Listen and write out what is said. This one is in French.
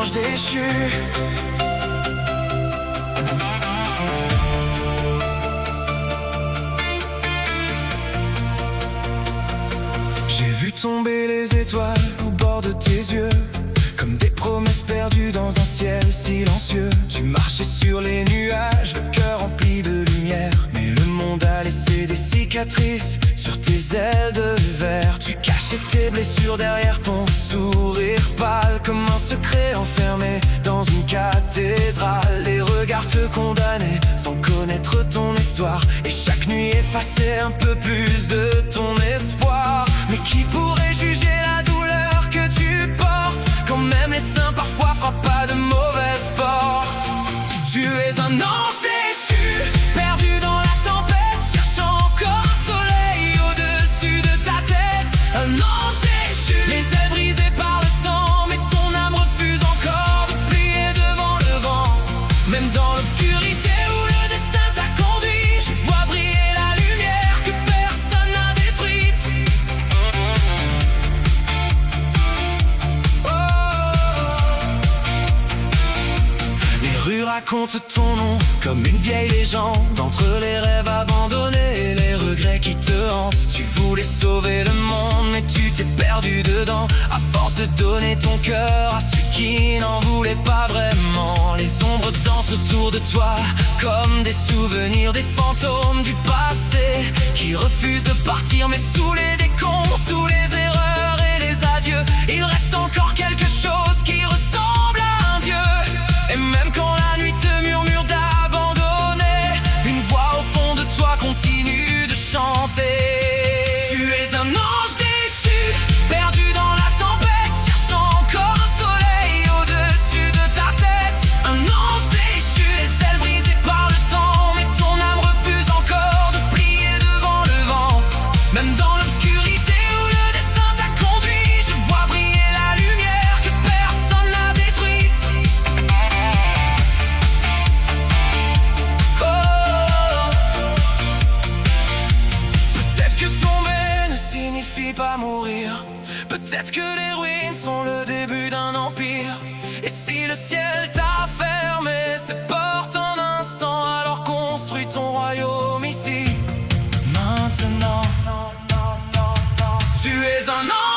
ange déchu. J'ai vu tomber les étoiles au bord de tes yeux, comme des promesses perdues dans un ciel silencieux. Tu marchais sur les nuages, le cœur rempli de lumière, mais le monde a laissé des cicatrices sur tes ailes de verre. Tu cachais tes blessures derrière ton sourire pâle, comme un secret enfermé dans une cathédrale. Les regards te condamnaient sans connaître ton histoire, et chaque nuit effaçait un peu plus de ton espoir. Mais qui pourrait juger la douleur que tu portes, quand même les saints parfois frappent pas de mauvaises portes? Tu es un ange déchu, perdu dans la tempête, cherchant encore un soleil au-dessus de ta tête. Un ange déchu, les ailes brisées par le temps, mais ton âme refuse encore de plier devant le vent. Même dans l'obscurité où le destin t'a conduit, je vois briller la lumière que personne n'a détruite. Les rues racontent ton nom comme une vieille légende, entre les rêves abandonnés et les regrets qui te hantent. Tu voulais sauver le monde, mais tu t'es perdu dedans, à force de donner ton cœur à ceux qui n'en voulaient pas vraiment. Les ombres dansent autour de toi comme des souvenirs, des fantômes du passé qui refusent de partir. Mais sous les décombres, sous les erreurs et les adieux, il reste encore quelque chose qui ressemble à un dieu. Et même quand la nuit te murmure d'abandonner, une voix au fond de toi continue de chanter. Tu es un ange déchu, perdu dans la tempête, cherchant encore un soleil au-dessus de ta tête. Un ange déchu, les ailes brisées par le temps, mais ton âme refuse encore de plier devant le vent. Même dans l'obscurité où le destin t'a conduit, je vois briller la lumière que personne n'a détruite. Peut-être que tomber ne signifie pas mourir, peut-être que les ruines sont le début d'un empire. Et si le ciel t'a fermé ses portes un instant, alors construis ton royaume ici, maintenant. Tu es un ange.